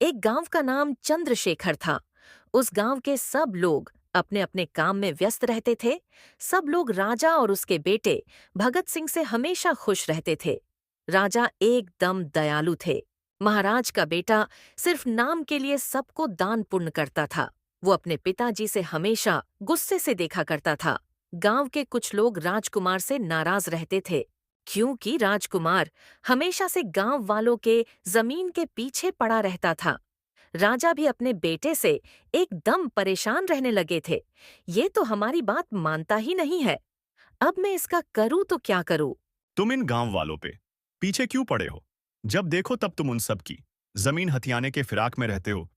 एक गांव का नाम चंद्रशेखर था। उस गांव के सब लोग अपने अपने काम में व्यस्त रहते थे। सब लोग राजा और उसके बेटे भगत सिंह से हमेशा खुश रहते थे। राजा एकदम दयालु थे। महाराज का बेटा सिर्फ नाम के लिए सबको दान पुण्य करता था। वो अपने पिताजी से हमेशा गुस्से से देखा करता था। गांव के कुछ लोग राजकुमार से नाराज रहते थे, क्योंकि राजकुमार हमेशा से गांव वालों के जमीन के पीछे पड़ा रहता था। राजा भी अपने बेटे से एकदम परेशान रहने लगे थे। ये तो हमारी बात मानता ही नहीं है। अब मैं इसका करूँ तो क्या करूँ? तुम इन गांव वालों पे पीछे क्यों पड़े हो? जब देखो तब तुम उन सब की जमीन हथियाने के फिराक में रहते हो।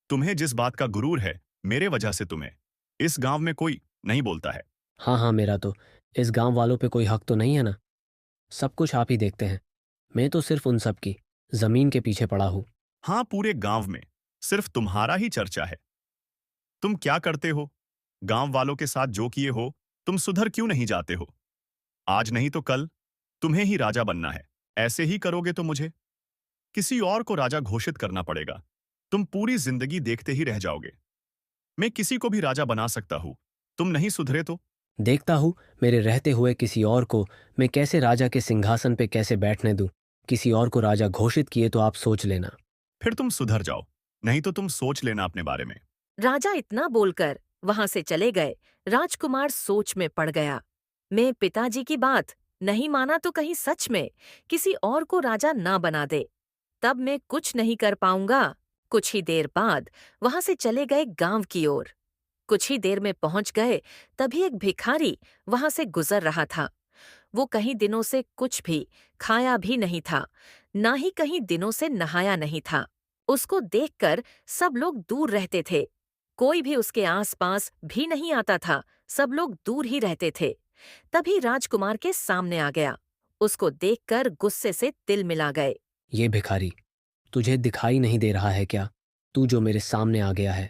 तुम्हें जिस बात का गुरूर है, मेरे वजह से तुम्हें इस गांव में कोई नहीं बोलता है। हाँ हाँ, मेरा तो इस गांव वालों पे कोई हक तो नहीं है ना। सब कुछ आप ही देखते हैं। मैं तो सिर्फ उन सब की जमीन के पीछे पड़ा हूँ। हाँ, पूरे गांव में सिर्फ तुम्हारा ही चर्चा है। तुम क्या करते हो? गांव वालों के साथ जो किए हो, तुम सुधर क्यों नहीं जाते हो? आज नहीं तो कल तुम्हें ही राजा बनना है। ऐसे ही करोगे तो मुझे किसी और को राजा घोषित करना पड़ेगा। तुम पूरी जिंदगी देखते ही रह जाओगे। मैं किसी को भी राजा बना सकता हूं। तुम नहीं सुधरे तो? देखता हूँ मेरे रहते हुए किसी और को मैं कैसे राजा के सिंहासन पे कैसे बैठने दूं। किसी और को राजा घोषित किए तो आप सोच लेना। फिर तुम सुधर जाओ, नहीं तो तुम सोच लेना अपने बारे में। राजा इतना बोलकर वहां से चले गए। राजकुमार सोच में पड़ गया। मैं पिताजी की बात नहीं माना तो कहीं सच में किसी और को राजा ना बना दे, तब मैं कुछ नहीं कर पाऊंगा। कुछ ही देर बाद वहां से चले गए गांव की ओर। कुछ ही देर में पहुंच गए, तभी एक भिखारी वहां से गुजर रहा था। वो कहीं दिनों से कुछ भी खाया भी नहीं था, ना ही कहीं दिनों से नहाया नहीं था। उसको देखकर सब लोग दूर रहते थे। कोई भी उसके आसपास भी नहीं आता था। सब लोग दूर ही रहते थे। तभी राजकुमार के सामने आ गया। उसको देखकर गुस्से से तिल मिला गए। ये भिखारी, तुझे दिखाई नहीं दे रहा है क्या? तू जो मेरे सामने आ गया है,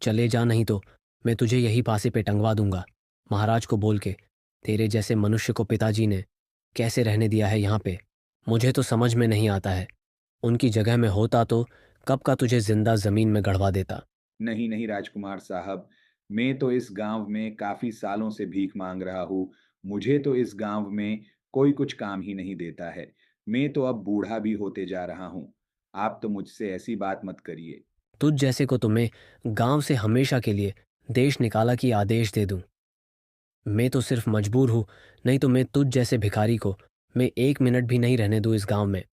चले जा नहीं तो मैं तुझे यही पासे पे टंगवा दूंगा। महाराज को बोल के तेरे जैसे मनुष्य को पिताजी ने कैसे रहने दिया है यहाँ पे, मुझे तो समझ में नहीं आता है। उनकी जगह में होता तो कब का तुझे जिंदा जमीन में गड़वा देता। नहीं नहीं राजकुमार साहब, मैं तो इस गांव में काफी सालों से भीख मांग रहा हूँ। मुझे तो इस गांव में कोई कुछ काम ही नहीं देता है। मैं तो अब बूढ़ा भी होते जा रहा हूँ। आप तो मुझसे ऐसी बात मत करिए। तुझ जैसे को तुम्हें गांव से हमेशा के लिए देश निकाला की आदेश दे दूं। मैं तो सिर्फ मजबूर हूं, नहीं तो मैं तुझ जैसे भिखारी को मैं एक मिनट भी नहीं रहने दूं इस गांव में।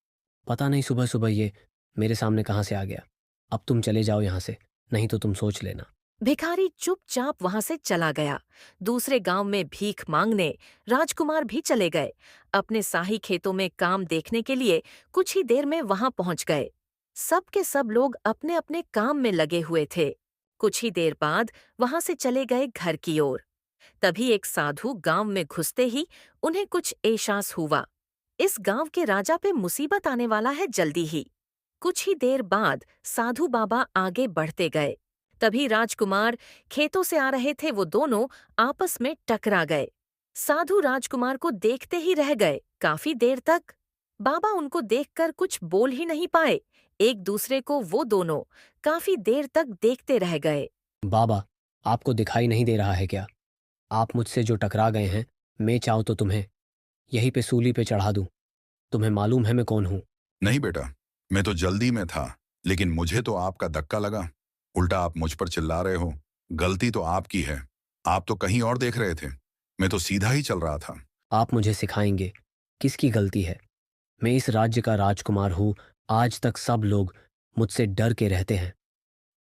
पता नहीं सुबह सुबह ये मेरे सामने कहाँ से आ गया। अब तुम चले जाओ यहाँ से, नहीं तो तुम सोच लेना। भिखारी चुपचाप वहां से चला गया। दूसरे गांव में भीख मांगने राजकुमार भी चले गए। अपने शाही खेतों में काम देखने के लिए कुछ ही देर में वहां पहुंच गए। सब के सब लोग अपने अपने काम में लगे हुए थे। कुछ ही देर बाद वहां से चले गए घर की ओर। तभी एक साधु गांव में घुसते ही उन्हें कुछ एहसास हुआ। इस गांव के राजा पे मुसीबत आने वाला है जल्दी ही। कुछ ही देर बाद साधु बाबा आगे बढ़ते गए। तभी राजकुमार खेतों से आ रहे थे, वो दोनों आपस में टकरा गए। साधु राजकुमार को देखते ही रह गए काफी देर तक। बाबा उनको देखकर कुछ बोल ही नहीं पाए। एक दूसरे को वो दोनों काफी देर तक देखते रह गए। बाबा, आपको दिखाई नहीं दे रहा है क्या? आप मुझसे जो टकरा गए हैं, मैं चाहूँ तो तुम्हें यहीं पे सूली पे चढ़ा दूं। तुम्हें मालूम है मैं कौन हूं। नहीं बेटा, मैं तो जल्दी में था, लेकिन मुझे तो आपका धक्का लगा। उल्टा आप मुझ पर चिल्ला रहे हो। गलती तो आपकी है। आप तो कहीं और देख रहे थे। मैं तो सीधा ही चल रहा था। आप मुझे सिखाएंगे किसकी गलती है? मैं इस राज्य का राजकुमार हूं। आज तक सब लोग मुझसे डर के रहते हैं।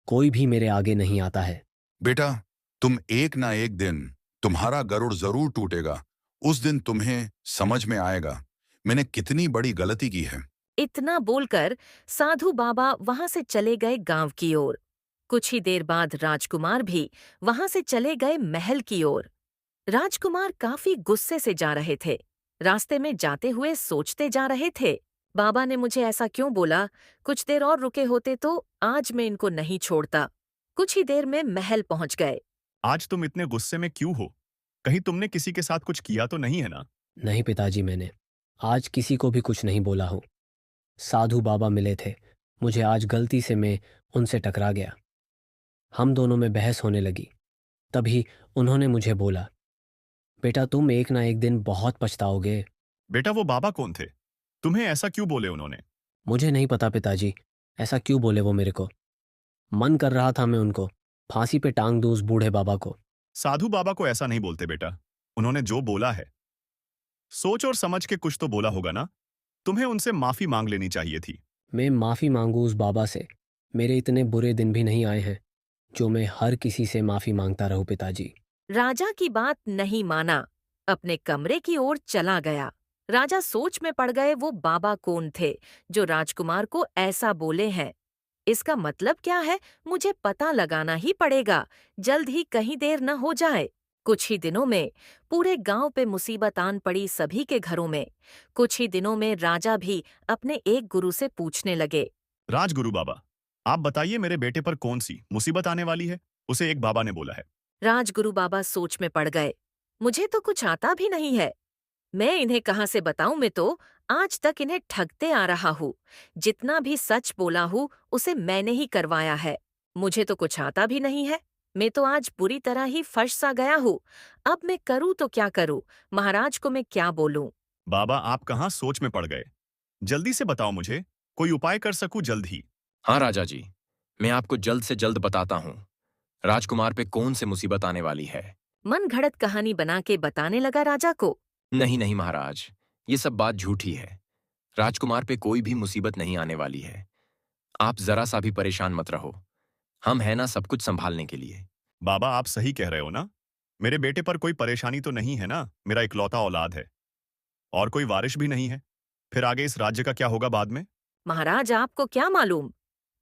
कोई भी मेरे आगे नहीं आता है। बेटा, तुम एक ना एक दिन तुम्हारा गरुड़ जरूर टूटेगा। उस दिन तुम्हें समझ में आएगा मैंने कितनी बड़ी गलती की है। इतना बोलकर साधु बाबा वहां से चले गए गांव की ओर। कुछ ही देर बाद राजकुमार भी वहां से चले गए महल की ओर। राजकुमार काफी गुस्से से जा रहे थे। रास्ते में जाते हुए सोचते जा रहे थे, बाबा ने मुझे ऐसा क्यों बोला? कुछ देर और रुके होते तो आज मैं इनको नहीं छोड़ता। कुछ ही देर में महल पहुंच गए। आज तुम इतने गुस्से में क्यों हो? कहीं तुमने किसी के साथ कुछ किया तो नहीं है ना? नहीं पिताजी, मैंने आज किसी को भी कुछ नहीं बोला हूं। साधु बाबा मिले थे, मुझे आज गलती से मैं उनसे टकरा गया। हम दोनों में बहस होने लगी। तभी उन्होंने मुझे बोला, बेटा तुम एक ना एक दिन बहुत पछताओगे। बेटा वो बाबा कौन थे? तुम्हें ऐसा क्यों बोले उन्होंने? मुझे नहीं पता पिताजी, ऐसा क्यों बोले वो मेरे को। मन कर रहा था मैं उनको फांसी पे टांग दूं उस बूढ़े बाबा को। साधु बाबा को ऐसा नहीं बोलते बेटा। उन्होंने जो बोला है सोच और समझ के कुछ तो बोला होगा ना। तुम्हें उनसे माफी मांग लेनी चाहिए थी। मैं माफ़ी मांगू उस बाबा से? मेरे इतने बुरे दिन भी नहीं आए हैं जो मैं हर किसी से माफ़ी मांगता रहूं पिताजी। राजा की बात नहीं माना, अपने कमरे की ओर चला गया। राजा सोच में पड़ गए वो बाबा कौन थे जो राजकुमार को ऐसा बोले हैं। इसका मतलब क्या है, मुझे पता लगाना ही पड़ेगा, जल्द ही कहीं देर न हो जाए। कुछ ही दिनों में पूरे गांव पे मुसीबत आन पड़ी सभी के घरों में। कुछ ही दिनों में राजा भी अपने एक गुरु से पूछने लगे। राजगुरु बाबा, आप बताइए मेरे बेटे पर कौन सी मुसीबत आने वाली है? उसे एक बाबा ने बोला है। राजगुरु बाबा सोच में पड़ गए। मुझे तो कुछ आता भी नहीं है, मैं इन्हें कहाँ से बताऊं। मैं तो आज तक इन्हें ठगते आ रहा हूँ। जितना भी सच बोला हूँ उसे मैंने ही करवाया है। मुझे तो कुछ आता भी नहीं है। मैं तो आज बुरी तरह ही फंस सा गया हूँ। अब मैं करूँ तो क्या करूँ? महाराज को मैं क्या बोलूँ? बाबा आप कहाँ सोच में पड़ गए? जल्दी से बताओ मुझे, कोई उपाय कर सकूं जल्द ही। हाँ राजा जी, मैं आपको जल्द से जल्द बताता हूँ राजकुमार पे कौन से मुसीबत आने वाली है। मन घड़त कहानी बना के बताने लगा राजा को। नहीं नहीं महाराज, ये सब बात झूठी है। राजकुमार पे कोई भी मुसीबत नहीं आने वाली है। आप जरा सा भी परेशान मत रहो, हम हैं ना सब कुछ संभालने के लिए। बाबा आप सही कह रहे हो ना? मेरे बेटे पर कोई परेशानी तो नहीं है ना? मेरा इकलौता औलाद है और कोई वारिश भी नहीं है। फिर आगे इस राज्य का क्या होगा बाद में? महाराज आपको क्या मालूम,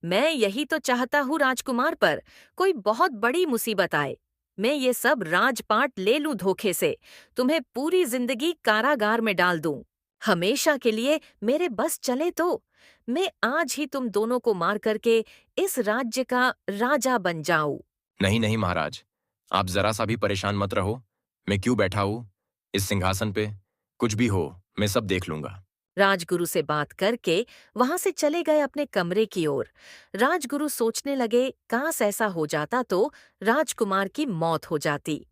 मैं यही तो चाहता हूँ राजकुमार पर कोई बहुत बड़ी मुसीबत आए। मैं ये सब राजपाट ले लूं धोखे से, तुम्हें पूरी जिंदगी कारागार में डाल दूं। हमेशा के लिए मेरे बस चले तो मैं आज ही तुम दोनों को मार करके इस राज्य का राजा बन जाऊं। नहीं नहीं महाराज, आप जरा सा भी परेशान मत रहो। मैं क्यों बैठा हूँ इस सिंहासन पे, कुछ भी हो मैं सब देख लूंगा। राजगुरु से बात करके वहां से चले गए अपने कमरे की ओर। राजगुरु सोचने लगे, काश ऐसा हो जाता तो राजकुमार की मौत हो जाती,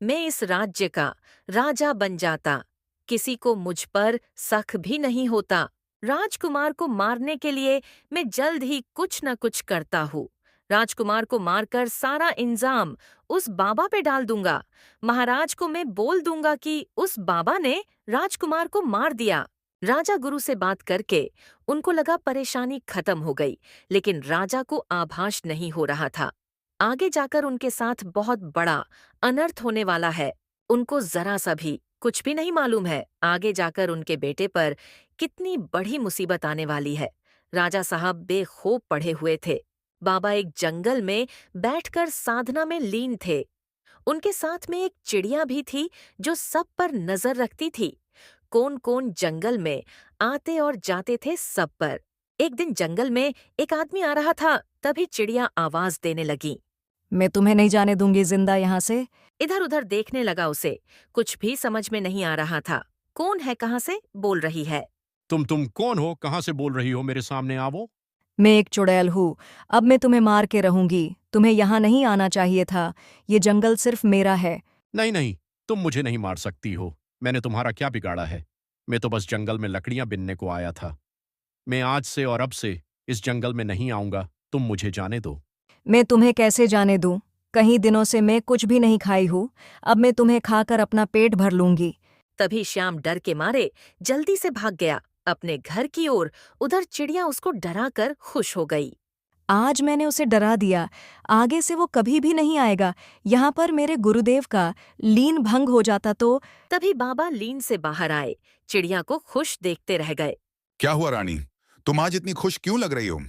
मैं इस राज्य का राजा बन जाता, किसी को मुझ पर शक भी नहीं होता। राजकुमार को मारने के लिए मैं जल्द ही कुछ न कुछ करता हूँ। राजकुमार को मारकर सारा इंजाम उस बाबा पे डाल दूंगा। महाराज को मैं बोल दूंगा कि उस बाबा ने राजकुमार को मार दिया। राजा गुरु से बात करके उनको लगा परेशानी खत्म हो गई, लेकिन राजा को आभास नहीं हो रहा था आगे जाकर उनके साथ बहुत बड़ा अनर्थ होने वाला है। उनको जरा सा भी कुछ भी नहीं मालूम है आगे जाकर उनके बेटे पर कितनी बड़ी मुसीबत आने वाली है। राजा साहब बेखौफ पड़े हुए थे। बाबा एक जंगल में बैठकर साधना में लीन थे। उनके साथ में एक चिड़िया भी थी जो सब पर नजर रखती थी। कौन कौन जंगल में आते और जाते थे सब पर। एक दिन जंगल में एक आदमी आ रहा था, तभी चिड़िया आवाज देने लगी। मैं तुम्हें नहीं जाने दूंगी जिंदा यहाँ से। इधर उधर देखने लगा उसे, कुछ भी समझ में नहीं आ रहा था। कौन है, कहाँ से बोल रही है? तुम कौन हो? कहाँ से बोल रही हो? मेरे सामने आवो। मैं एक चुड़ैल हूँ, अब मैं तुम्हें मार के रहूंगी। तुम्हें यहाँ नहीं आना चाहिए था, ये जंगल सिर्फ मेरा है। नहीं नहीं, तुम मुझे नहीं मार सकती हो। मैंने तुम्हारा क्या बिगाड़ा है? मैं तो बस जंगल में लकड़ियां बिनने को आया था। मैं आज से और अब से इस जंगल में नहीं आऊंगा। तुम मुझे जाने दो। मैं तुम्हें कैसे जाने दूं? कई दिनों से मैं कुछ भी नहीं खाई हूँ, अब मैं तुम्हें खाकर अपना पेट भर लूंगी। तभी श्याम डर के मारे जल्दी से भाग गया अपने घर की ओर। उधर चिड़िया उसको डराकर खुश हो गई। आज मैंने उसे डरा दिया, आगे से वो कभी भी नहीं आएगा। यहाँ पर मेरे गुरुदेव का लीन भंग हो जाता तो। तभी बाबा लीन से बाहर आए, चिड़िया को खुश देखते रह गए। क्या हुआ रानी, तुम आज इतनी खुश क्यों लग रही हो?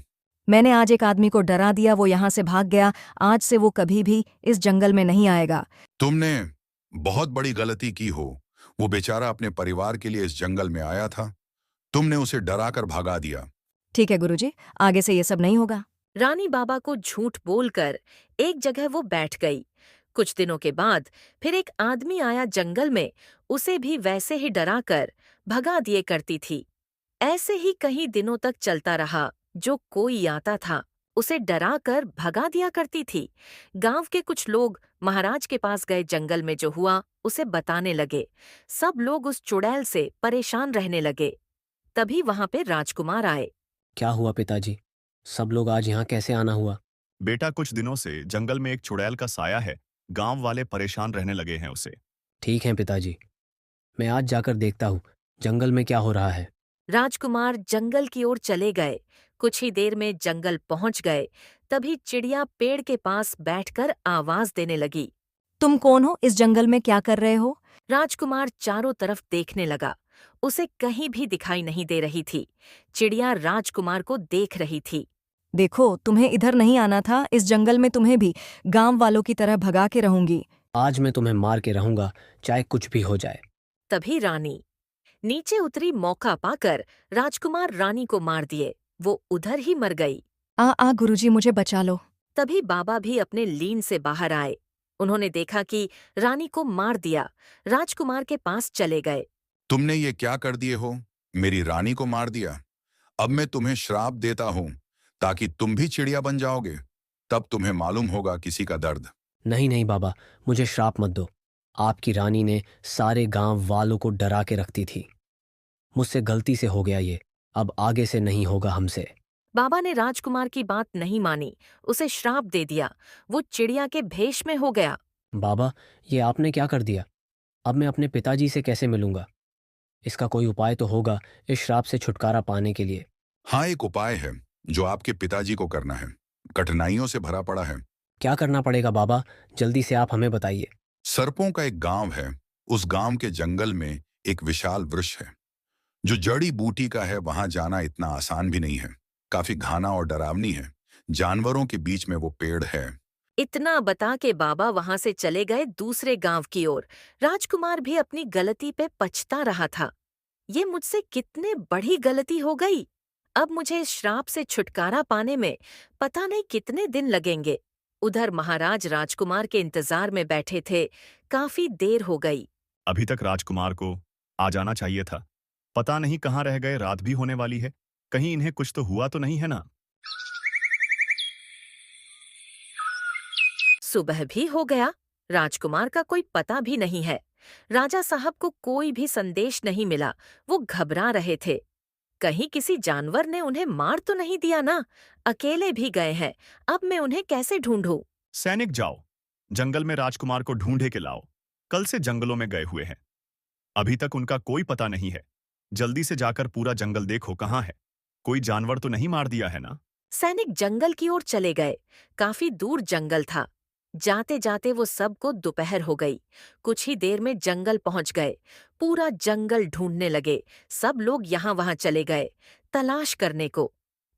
मैंने आज एक आदमी को डरा दिया, वो यहाँ से भाग गया। आज से वो कभी भी इस जंगल में नहीं आएगा। तुमने बहुत बड़ी गलती की हो। वो बेचारा अपने परिवार के लिए इस जंगल में आया था, तुमने उसे डराकर भगा दिया। ठीक है गुरुजी, आगे से ये सब नहीं होगा। रानी बाबा को झूठ बोलकर एक जगह वो बैठ गई। कुछ दिनों के बाद फिर एक आदमी आया जंगल में, उसे भी वैसे ही डराकर भगा दिए करती थी। ऐसे ही कई दिनों तक चलता रहा। जो कोई आता था उसे डरा कर भगा दिया करती थी। गांव के कुछ लोग महाराज के पास गए, जंगल में जो हुआ उसे बताने लगे। सब लोग उस चुड़ैल से परेशान रहने लगे। तभी वहां पे राजकुमार आए। क्या हुआ पिताजी? सब लोग आज यहाँ कैसे आना हुआ? बेटा, कुछ दिनों से जंगल में एक चुड़ैल का साया है। गांव वाले परेशान रहने लगे हैं उसे। ठीक है पिताजी, मैं आज जाकर देखता हूँ जंगल में क्या हो रहा है। राजकुमार जंगल की ओर चले गए। कुछ ही देर में जंगल पहुंच गए। तभी चिड़िया पेड़ के पास बैठकर आवाज देने लगी। तुम कौन हो? इस जंगल में क्या कर रहे हो? राजकुमार चारों तरफ देखने लगा। उसे कहीं भी दिखाई नहीं दे रही थी। चिड़िया राजकुमार को देख रही थी। देखो, तुम्हें इधर नहीं आना था। इस जंगल में तुम्हें भी गांव वालों की तरह भगा के रहूंगी। आज मैं तुम्हें मार के रहूंगा, चाहे कुछ भी हो जाए। तभी रानी नीचे उतरी। मौका पाकर राजकुमार रानी को मार दिए। वो उधर ही मर गई। आ गुरुजी, मुझे बचा लो। तभी बाबा भी अपने लीन से बाहर आए। उन्होंने देखा कि रानी को मार दिया। राजकुमार के पास चले गए। तुमने ये क्या कर दिए हो? मेरी रानी को मार दिया। अब मैं तुम्हें श्राप देता हूं ताकि तुम भी चिड़िया बन जाओगे। तब तुम्हें मालूम होगा किसी का दर्द। नहीं नहीं बाबा, मुझे श्राप मत दो। आपकी रानी ने सारे गांव वालों को डरा के रखती थी। मुझसे गलती से हो गया ये, अब आगे से नहीं होगा हमसे। बाबा ने राजकुमार की बात नहीं मानी, उसे श्राप दे दिया। वो चिड़िया के भेष में हो गया। बाबा, ये आपने क्या कर दिया? अब मैं अपने पिताजी से कैसे मिलूंगा? इसका कोई उपाय तो होगा इस श्राप से छुटकारा पाने के लिए। हाँ, एक उपाय है जो आपके पिताजी को करना है। कठिनाइयों से भरा पड़ा है। क्या करना पड़ेगा बाबा? जल्दी से आप हमें बताइए। सर्पों का एक गांव है। उस गांव के जंगल में एक विशाल वृक्ष है जो जड़ी बूटी का है। वहां जाना इतना आसान भी नहीं है। काफी घना और डरावनी है। जानवरों के बीच में वो पेड़ है। इतना बता के बाबा वहां से चले गए दूसरे गांव की ओर। राजकुमार भी अपनी गलती पे पछता रहा था। ये मुझसे कितने बड़ी गलती हो गई। अब मुझे इस श्राप से छुटकारा पाने में पता नहीं कितने दिन लगेंगे। उधर महाराज राजकुमार के इंतजार में बैठे थे। काफी देर हो गई। अभी तक राजकुमार को आ जाना चाहिए था। पता नहीं कहाँ रह गए। रात भी होने वाली है। कहीं इन्हें कुछ तो हुआ तो नहीं है ना? सुबह भी हो गया। राजकुमार का कोई पता भी नहीं है। राजा साहब को कोई भी संदेश नहीं मिला। वो घबरा रहे थे। कहीं किसी जानवर ने उन्हें मार तो नहीं दिया ना? अकेले भी गए हैं। अब मैं उन्हें कैसे ढूंढूं? सैनिक, जाओ जंगल में राजकुमार को ढूंढे के लाओ। कल से जंगलों में गए हुए हैं। अभी तक उनका कोई पता नहीं है। जल्दी से जाकर पूरा जंगल देखो, कहाँ है। कोई जानवर तो नहीं मार दिया है ना? सैनिक जंगल की ओर चले गए। काफी दूर जंगल था। जाते जाते वो सबको दोपहर हो गई। कुछ ही देर में जंगल पहुंच गए। पूरा जंगल ढूंढने लगे। सब लोग यहाँ वहां चले गए तलाश करने को।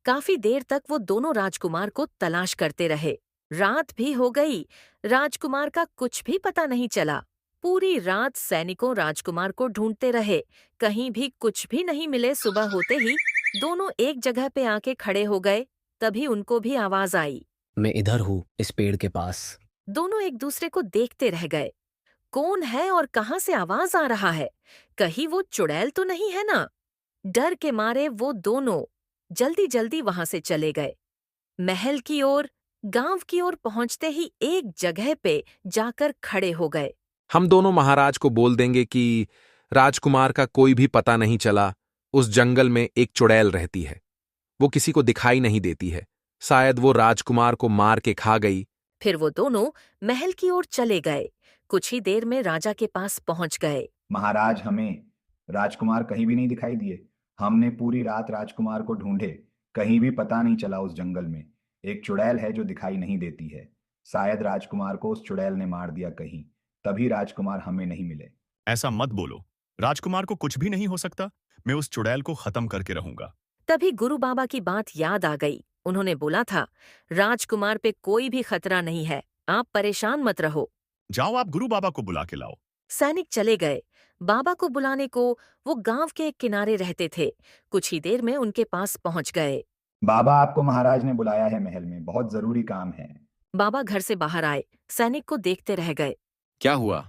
काफी देर तक वो दोनों राजकुमार को तलाश करते रहे। रात भी हो गई। राजकुमार का कुछ भी पता नहीं चला। पूरी रात सैनिकों राजकुमार को ढूंढते रहे। कहीं भी कुछ भी नहीं मिले। सुबह होते ही दोनों एक जगह पे आके खड़े हो गए। तभी उनको भी आवाज आई। मैं इधर हूँ, इस पेड़ के पास। दोनों एक दूसरे को देखते रह गए। कौन है और कहां से आवाज आ रहा है? कहीं वो चुड़ैल तो नहीं है ना? डर के मारे वो दोनों जल्दी जल्दी वहां से चले गए। महल की ओर, गांव की ओर पहुंचते ही एक जगह पे जाकर खड़े हो गए। हम दोनों महाराज को बोल देंगे कि राजकुमार का कोई भी पता नहीं चला। उस जंगल में एक चुड़ैल रहती है। वो किसी को दिखाई नहीं देती है। शायद वो राजकुमार को मार के खा गई। फिर वो दोनों महल की ओर चले गए। कुछ ही देर में राजा के पास पहुंच गए। महाराज, हमें राजकुमार कहीं भी नहीं दिखाई दिए। हमने पूरी रात राजकुमार को ढूंढे, कहीं भी पता नहीं चला। उस जंगल में एक चुड़ैल है जो दिखाई नहीं देती है। शायद राजकुमार को उस चुड़ैल ने मार दिया कहीं, तभी राजकुमार हमें नहीं मिले। ऐसा मत बोलो। राजकुमार को कुछ भी नहीं हो सकता। मैं उस चुड़ैल को खत्म करके रहूंगा। तभी गुरु बाबा की बात याद आ गई। उन्होंने बोला था, राजकुमार पे कोई भी खतरा नहीं है। आप परेशान मत रहो। जाओ, आप गुरु बाबा को बुला के लाओ। सैनिक चले गए। बाबा को बुलाने को। वो गांव के एक किनारे रहते थे। कुछ ही देर में उनके पास पहुंच गए। बाबा, आपको महाराज ने बुलाया है महल में, बहुत जरूरी काम है। बाबा घर से बाहर आए। सैनिक को देखते रह गए। क्या हुआ?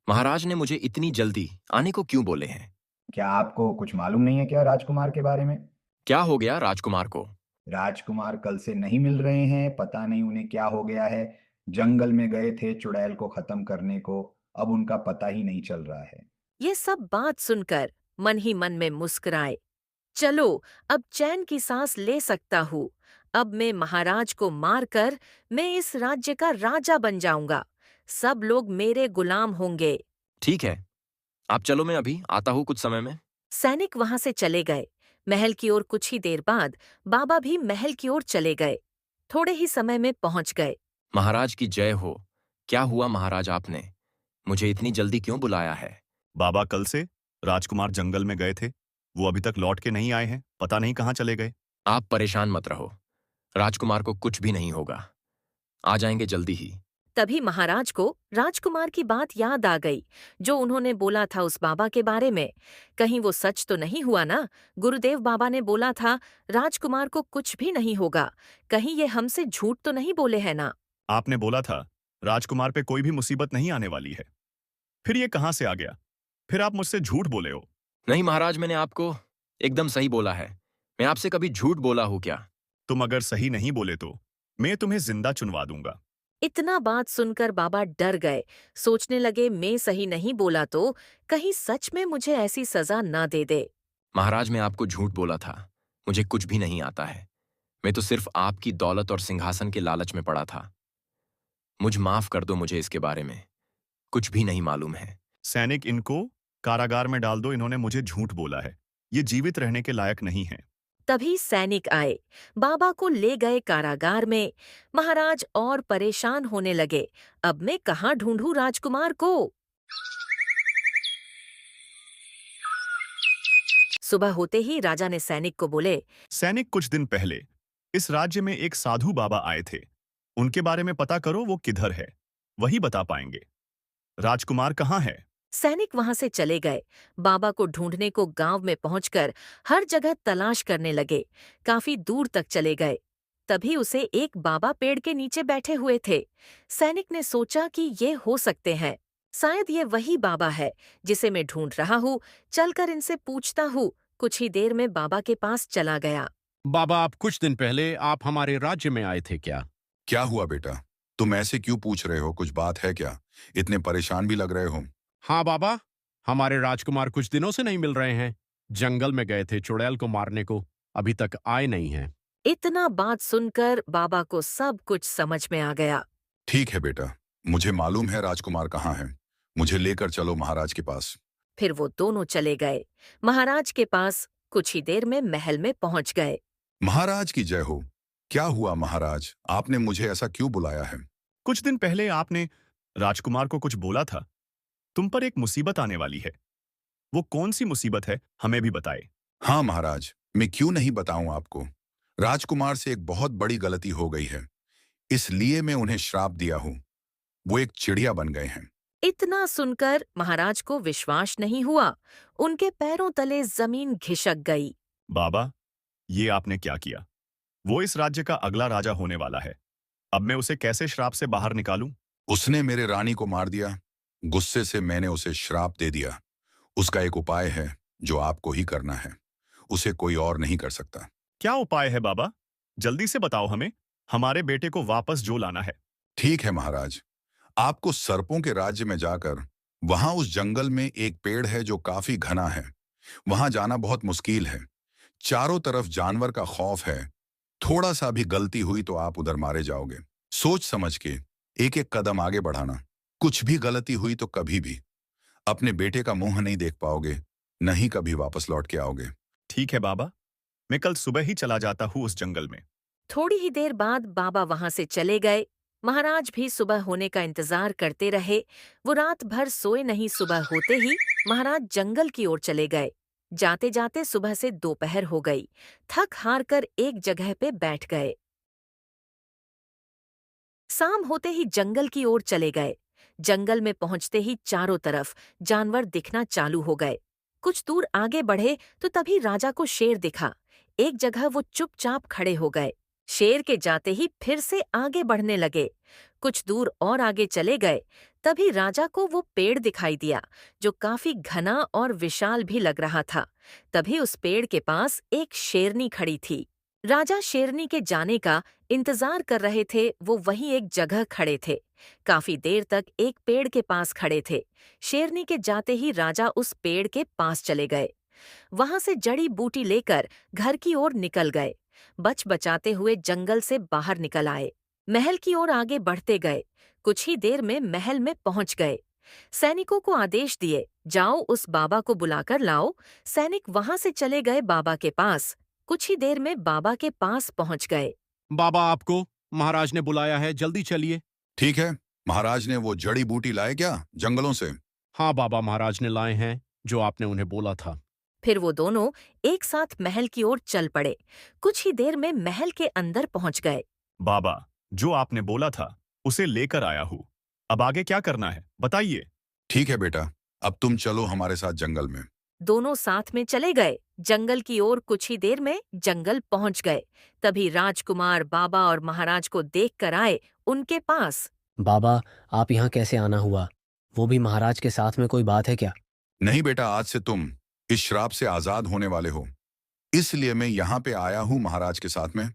महाराज ने मुझे इतनी जल्दी आने को क्यों बोले हैं? क्या आपको कुछ मालूम नहीं है क्या राजकुमार के बारे में? क्या हो गया राजकुमार को? राजकुमार कल से नहीं मिल रहे हैं, पता नहीं उन्हें क्या हो गया है। जंगल में गए थे चुड़ैल को खत्म करने को, अब उनका पता ही नहीं चल रहा है। ये सब बात सुनकर मन ही मन में मुस्कुराए। चलो, अब चैन की सांस ले सकता हूँ। अब मैं महाराज को मारकर मैं इस राज्य का राजा बन जाऊंगा। सब लोग मेरे गुलाम होंगे। ठीक है, आप चलो, मैं अभी आता हूँ कुछ समय में। सैनिक वहां से चले गए। महल की ओर कुछ ही देर बाद बाबा भी महल की ओर चले गए। थोड़े ही समय में पहुंच गए। महाराज की जय हो। क्या हुआ महाराज, आपने मुझे इतनी जल्दी क्यों बुलाया है? बाबा कल से राजकुमार जंगल में गए थे, वो अभी तक लौट के नहीं आए हैं, पता नहीं कहाँ चले गए। आप परेशान मत रहो, राजकुमार को कुछ भी नहीं होगा, आ जाएंगे जल्दी ही। तभी महाराज को राजकुमार की बात याद आ गई, जो उन्होंने बोला था उस बाबा के बारे में। कहीं वो सच तो नहीं हुआ ना? गुरुदेव बाबा ने बोला था राजकुमार को कुछ भी नहीं होगा। कहीं ये हमसे झूठ तो नहीं बोले हैं ना? आपने बोला था राजकुमार पे कोई भी मुसीबत नहीं आने वाली है, फिर ये कहाँ से आ गया? फिर आप मुझसे झूठ बोले हो। नहीं महाराज, मैंने आपको एकदम सही बोला है। मैं आपसे कभी झूठ बोला हूं क्या? तुम अगर सही नहीं बोले तो मैं तुम्हें जिंदा चुनवा दूंगा। इतना बात सुनकर बाबा डर गए। सोचने लगे मैं सही नहीं बोला तो कहीं सच में मुझे ऐसी सजा ना दे दे। महाराज, मैं आपको झूठ बोला था, मुझे कुछ भी नहीं आता है। मैं तो सिर्फ आपकी दौलत और सिंहासन के लालच में पड़ा था। मुझ माफ कर दो, मुझे इसके बारे में कुछ भी नहीं मालूम है। सैनिक, इनको कारागार में डाल दो, इन्होंने मुझे झूठ बोला है, ये जीवित रहने के लायक नहीं है। तभी सैनिक आए, बाबा को ले गए कारागार में। महाराज और परेशान होने लगे। अब मैं कहाँ ढूंढूं राजकुमार को? सुबह होते ही राजा ने सैनिक को बोले, सैनिक, कुछ दिन पहले इस राज्य में एक साधु बाबा आए थे, उनके बारे में पता करो, वो किधर है, वही बता पाएंगे। राजकुमार कहाँ है? सैनिक वहां से चले गए। बाबा को ढूंढने को गांव में पहुंचकर हर जगह तलाश करने लगे। काफी दूर तक चले गए। तभी उसे एक बाबा पेड़ के नीचे बैठे हुए थे। सैनिक ने सोचा कि ये हो सकते हैं, शायद ये वही बाबा है जिसे मैं ढूंढ रहा हूँ। चलकर इनसे पूछता हूँ। कुछ ही देर में बाबा के पास चला गया। बाबा, आप कुछ दिन पहले आप हमारे राज्य में आए थे क्या? क्या हुआ बेटा? तुम ऐसे क्यों पूछ रहे हो? कुछ बात है क्या? इतने परेशान भी लग रहे हो। हाँ बाबा, हमारे राजकुमार कुछ दिनों से नहीं मिल रहे हैं। जंगल में गए थे चुड़ैल को मारने को, अभी तक आए नहीं हैं। इतना बात सुनकर बाबा को सब कुछ समझ में आ गया। ठीक है बेटा, मुझे मालूम है राजकुमार कहाँ है। मुझे लेकर चलो महाराज के पास। फिर वो दोनों चले गए महाराज के पास। कुछ ही देर में महल में पहुंच गए। महाराज की जय हो। क्या हुआ महाराज, आपने मुझे ऐसा क्यों बुलाया है? कुछ दिन पहले आपने राजकुमार को कुछ बोला था, तुम पर एक मुसीबत आने वाली है। वो कौन सी मुसीबत है, हमें भी बताए। हाँ महाराज, मैं क्यों नहीं बताऊं आपको। राजकुमार से एक बहुत बड़ी गलती हो गई है, इसलिए मैं उन्हें श्राप दिया हूं। वो एक चिड़िया बन गए हैं। इतना सुनकर महाराज को विश्वास नहीं हुआ। उनके पैरों तले जमीन खिसक गई। बाबा, ये आपने क्या किया? वो इस राज्य का अगला राजा होने वाला है, अब मैं उसे कैसे श्राप से बाहर निकालूं? उसने मेरे रानी को मार दिया। गुस्से से मैंने उसे श्राप दे दिया। उसका एक उपाय है जो आपको ही करना है, उसे कोई और नहीं कर सकता। क्या उपाय है बाबा? जल्दी से बताओ हमें, हमारे बेटे को वापस जो लाना है। ठीक है महाराज, आपको सर्पों के राज्य में जाकर वहां उस जंगल में एक पेड़ है जो काफी घना है। वहां जाना बहुत मुश्किल है। चारों तरफ जानवर का खौफ है। थोड़ा सा भी गलती हुई तो आप उधर मारे जाओगे। सोच समझ के एक एक कदम आगे बढ़ाना। कुछ भी गलती हुई तो कभी भी अपने बेटे का मुंह नहीं देख पाओगे, नहीं कभी वापस लौट के आओगे। ठीक है बाबा, मैं कल सुबह ही चला जाता हूँ उस जंगल में। थोड़ी ही देर बाद बाबा वहां से चले गए। महाराज भी सुबह होने का इंतजार करते रहे। वो रात भर सोए नहीं। सुबह होते ही महाराज जंगल की ओर चले गए। जाते जाते सुबह से दोपहर हो गई। थक हार कर एक जगह पे बैठ गए। शाम होते ही जंगल की ओर चले गए। जंगल में पहुंचते ही चारों तरफ जानवर दिखना चालू हो गए। कुछ दूर आगे बढ़े तो तभी राजा को शेर दिखा। एक जगह वो चुपचाप खड़े हो गए। शेर के जाते ही फिर से आगे बढ़ने लगे। कुछ दूर और आगे चले गए। तभी राजा को वो पेड़ दिखाई दिया जो काफी घना और विशाल भी लग रहा था। तभी उस पेड़ के पास एक शेरनी खड़ी थी। राजा शेरनी के जाने का इंतजार कर रहे थे। वो वहीं एक जगह खड़े थे। काफी देर तक एक पेड़ के पास खड़े थे। शेरनी के जाते ही राजा उस पेड़ के पास चले गए। वहां से जड़ी बूटी लेकर घर की ओर निकल गए। बच बचाते हुए जंगल से बाहर निकल आए। महल की ओर आगे बढ़ते गए। कुछ ही देर में महल में पहुंच गए। सैनिकों को आदेश दिए, जाओ उस बाबा को बुलाकर लाओ। सैनिक वहां से चले गए बाबा के पास। कुछ ही देर में बाबा के पास पहुंच गए। बाबा, आपको महाराज ने बुलाया है, जल्दी चलिए। ठीक है, महाराज ने वो जड़ी बूटी लाए क्या जंगलों से? हाँ बाबा, महाराज ने लाए हैं जो आपने उन्हें बोला था। फिर वो दोनों एक साथ महल की ओर चल पड़े। कुछ ही देर में महल के अंदर पहुंच गए। बाबा, जो आपने बोला था उसे लेकर आया हूँ। अब आगे क्या करना है बताइए। ठीक है बेटा, अब तुम चलो हमारे साथ जंगल में। दोनों साथ में चले गए। जंगल की ओर कुछ ही देर में जंगल पहुंच गए। तभी राजकुमार बाबा और महाराज को देखकर आए उनके पास। बाबा, आप यहाँ कैसे आना हुआ? वो भी महाराज के साथ में कोई बात है क्या? नहीं बेटा, आज से तुम इस श्राप से आजाद होने वाले हो, इसलिए मैं यहाँ पे आया हूँ महाराज के साथ में।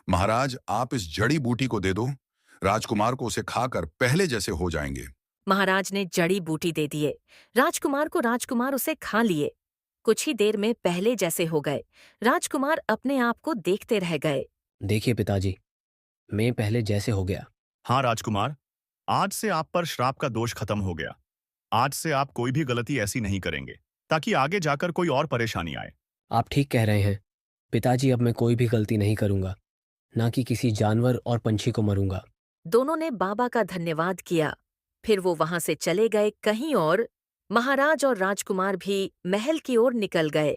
महाराज, आप इस जड़ी बूटी को दे दो, राजकुमार को उसे खाकर पहले जैसे हो जाएंगे। महाराज ने जड़ी बूटी दे दिए। राजकुमार उसे खा लिए। कुछ ही देर में पहले जैसे हो गए। राजकुमार अपने आप को देखते रह गए। देखिए पिताजी, मैं पहले जैसे हो गया। हाँ राजकुमार, आज से आप पर श्राप का दोष खत्म हो गया। आज से आप कोई भी गलती ऐसी नहीं करेंगे ताकि आगे जाकर कोई और परेशानी आए। आप ठीक कह रहे हैं पिताजी, अब मैं कोई भी गलती नहीं करूंगा, ना कि किसी जानवर और पंछी को मरूंगा। दोनों ने बाबा का धन्यवाद किया। फिर वो वहां से चले गए कहीं और। महाराज और राजकुमार भी महल की ओर निकल गए।